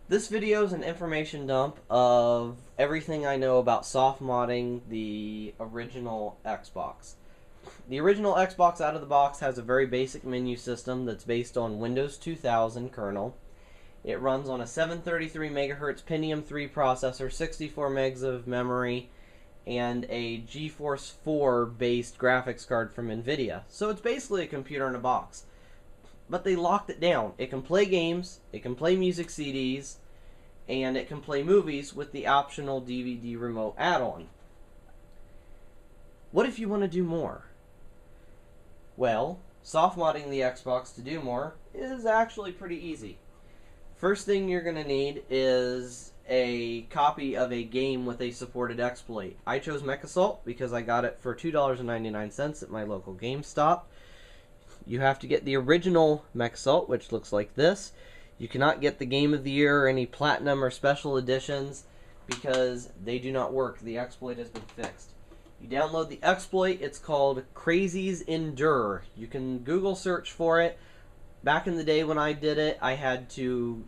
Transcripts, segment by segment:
This video is an information dump of everything I know about soft modding the original Xbox. The original Xbox out of the box has a very basic menu system that's based on Windows 2000 kernel. It runs on a 733 MHz Pentium 3 processor, 64 megs of memory, and a GeForce 4 based graphics card from NVIDIA. So it's basically a computer in a box. But they locked it down. It can play games, it can play music CDs, and it can play movies with the optional DVD remote add-on. What if you want to do more? Well, soft modding the Xbox to do more is actually pretty easy. First thing you're going to need is a copy of a game with a supported exploit. I chose MechAssult because I got it for $2.99 at my local GameStop. You have to get the original MechAssult, which looks like this. You cannot get the Game of the Year or any Platinum or Special Editions because they do not work. The exploit has been fixed. You download the exploit. It's called Krayzie's nDure. You can Google search for it. Back in the day when I did it, I had to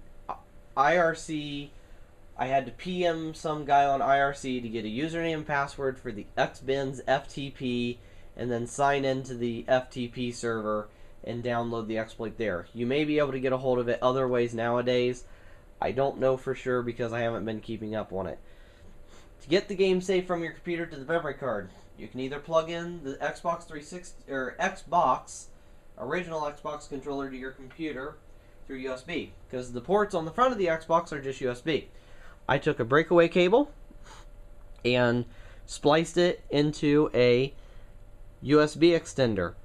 PM some guy on IRC to get a username and password for the Xbins FTP and then sign into the FTP server and download the exploit there. You may be able to get a hold of it other ways nowadays. I don't know for sure because I haven't been keeping up on it. To get the game save from your computer to the memory card, you can either plug in the Xbox 360 or original Xbox controller to your computer through USB, because the ports on the front of the Xbox are just USB. I took a breakaway cable and spliced it into a USB extender.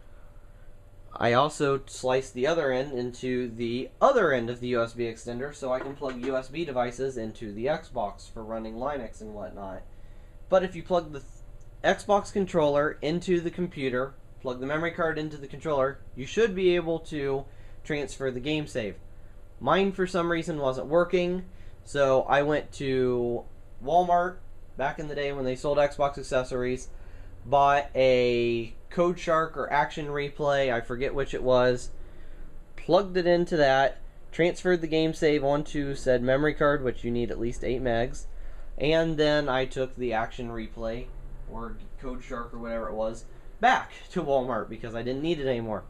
I also sliced the other end into the other end of the USB extender so I can plug USB devices into the Xbox for running Linux and whatnot. But if you plug the Xbox controller into the computer, plug the memory card into the controller, you should be able to transfer the game save. Mine for some reason wasn't working, so I went to Walmart back in the day when they sold Xbox accessories, bought a Code Shark or Action Replay, I forget which it was, plugged it into that, transferred the game save onto said memory card, which you need at least 8 megs, and then I took the Action Replay or Code Shark or whatever it was back to Walmart because I didn't need it anymore.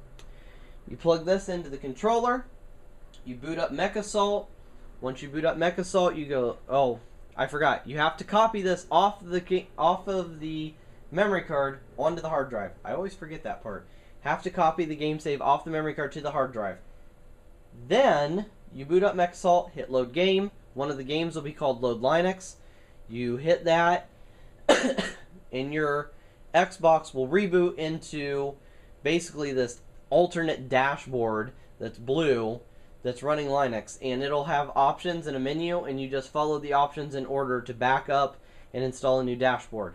You plug this into the controller, you boot up MechAssult. Once you boot up MechAssult, you go, oh, I forgot, you have to copy this off of the memory card onto the hard drive. I always forget that part. Have to copy the game save off the memory card to the hard drive. Then you boot up MechAssult, hit load game. One of the games will be called Load Linux. You hit that and your Xbox will reboot into basically this alternate dashboard that's blue that's running Linux, and it'll have options and a menu, and you just follow the options in order to back up and install a new dashboard.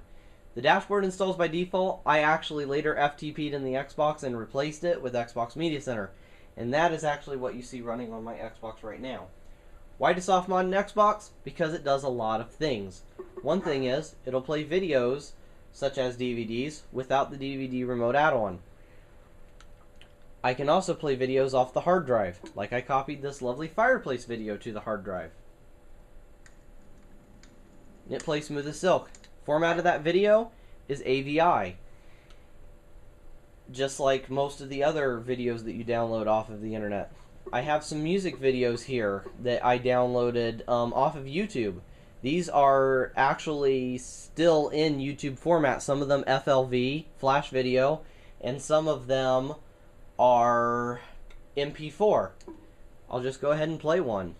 The dashboard installs by default. I actually later FTP'd in the Xbox and replaced it with Xbox Media Center, and that is actually what you see running on my Xbox right now. Why do soft mod an Xbox? Because it does a lot of things. One thing is, it'll play videos such as DVDs without the DVD remote add-on. I can also play videos off the hard drive, like I copied this lovely fireplace video to the hard drive. And it plays smooth as silk. Format of that video is AVI, just like most of the other videos that you download off of the internet. I have some music videos here that I downloaded off of YouTube. These are actually still in YouTube format. Some of them FLV, flash video, and some of them are MP4. I'll just go ahead and play one.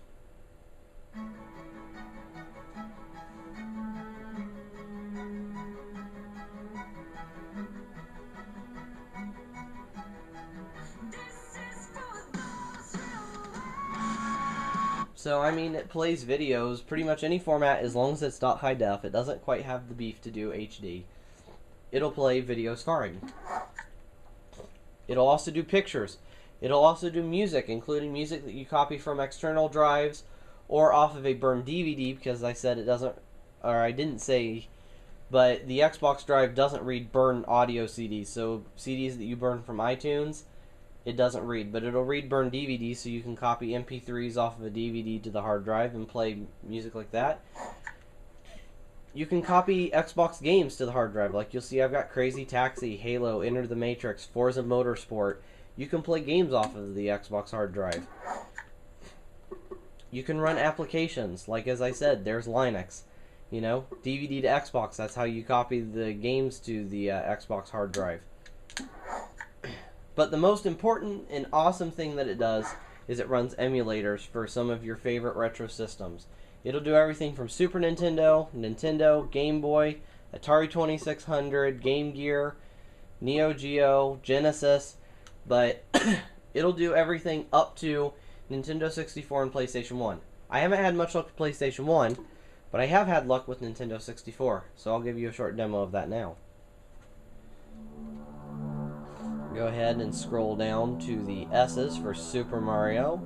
So, I mean, it plays videos, pretty much any format, as long as it's not high def. It doesn't quite have the beef to do HD. It'll play videos fine. It'll also do pictures. It'll also do music, including music that you copy from external drives or off of a burned DVD, because I said it doesn't, or I didn't say, but the Xbox drive doesn't read burned audio CDs. So CDs that you burn from iTunes, it doesn't read, but it'll read burn DVDs, so you can copy MP3s off of a DVD to the hard drive and play music like that. You can copy Xbox games to the hard drive. Like you'll see I've got Krayzie Taxi, Halo, Enter the Matrix, Forza Motorsport. You can play games off of the Xbox hard drive. You can run applications. Like as I said, there's Linux. You know, DVD to Xbox, that's how you copy the games to the Xbox hard drive. But the most important and awesome thing that it does is it runs emulators for some of your favorite retro systems. It'll do everything from Super Nintendo, Game Boy, Atari 2600, Game Gear, Neo Geo, Genesis, but it'll do everything up to Nintendo 64 and PlayStation 1. I haven't had much luck with PlayStation 1, but I have had luck with Nintendo 64, so I'll give you a short demo of that now. Go ahead and scroll down to the S's for Super Mario.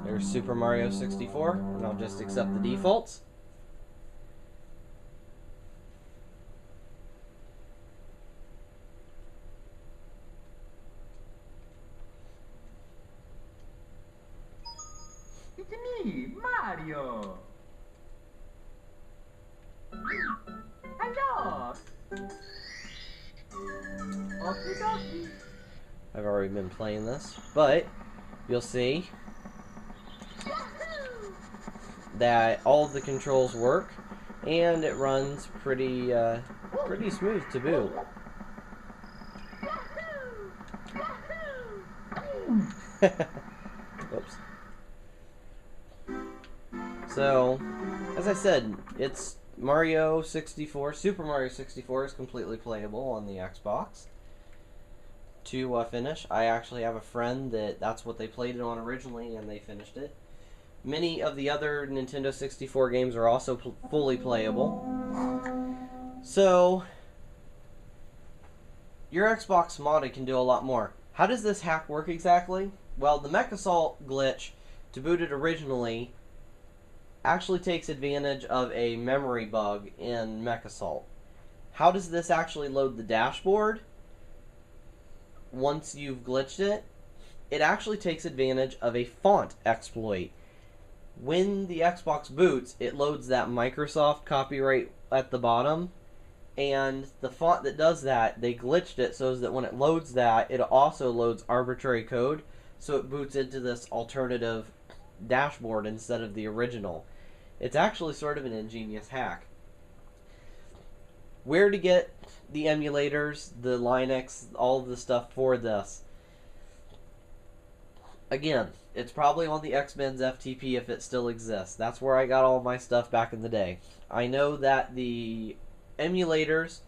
There's Super Mario 64, and I'll just accept the defaults. It's me, Mario. Hello. Okie dokie. I've already been playing this, but you'll see that all of the controls work, and it runs pretty smooth to boot. Oops. So, as I said, it's Mario 64. Super Mario 64 is completely playable on the Xbox. To finish, I actually have a friend that's what they played it on originally, and they finished it. Many of the other Nintendo 64 games are also fully playable. So, your Xbox modded can do a lot more. How does this hack work exactly? Well, the MechAssult glitch, to boot it originally, actually takes advantage of a memory bug in MechAssult. How does this actually load the dashboard? Once you've glitched it, it actually takes advantage of a font exploit. When the Xbox boots, it loads that Microsoft copyright at the bottom, and the font that does that, they glitched it so that when it loads that, it also loads arbitrary code, so it boots into this alternative dashboard instead of the original. It's actually sort of an ingenious hack. Where to get the emulators, the Linux, all of the stuff for this? Again, it's probably on the Xbins FTP if it still exists. That's where I got all my stuff back in the day. I know that the emulators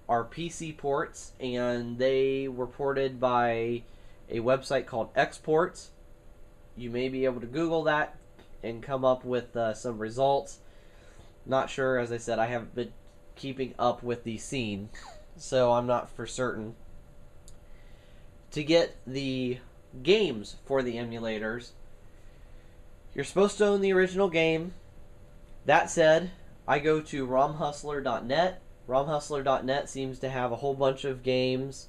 are PC ports, and they were ported by a website called XPort. You may be able to Google that and come up with some results. Not sure, as I said, I haven't been keeping up with the scene, so I'm not for certain. To get the games for the emulators, you're supposed to own the original game. That said, I go to romhustler.net. Romhustler.net seems to have a whole bunch of games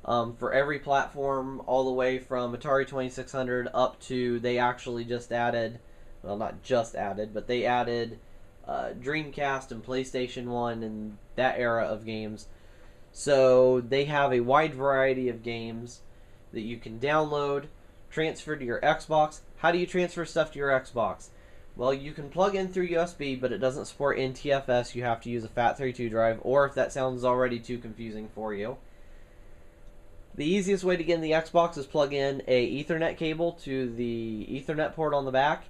for every platform, all the way from Atari 2600 up to, they actually just added, well, not just added, but they added Dreamcast and PlayStation 1 and that era of games. So they have a wide variety of games that you can download, transfer to your Xbox. How do you transfer stuff to your Xbox? Well, you can plug in through USB, but it doesn't support NTFS. You have to use a FAT32 drive, or if that sounds already too confusing for you, the easiest way to get in the Xbox is plug in a Ethernet cable to the Ethernet port on the back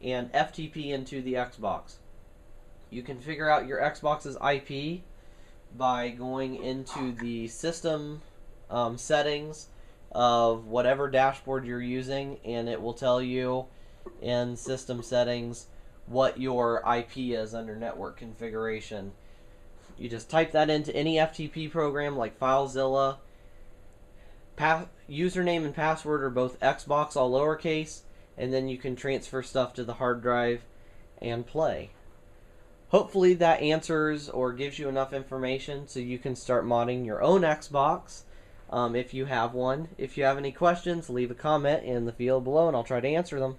and FTP into the Xbox. You can figure out your Xbox's IP by going into the system settings of whatever dashboard you're using, and it will tell you in system settings what your IP is under network configuration. You just type that into any FTP program like FileZilla. Username and password are both Xbox, all lowercase, and then you can transfer stuff to the hard drive and play. Hopefully that answers or gives you enough information so you can start modding your own Xbox. if you have one. If you have any questions, leave a comment in the field below and I'll try to answer them.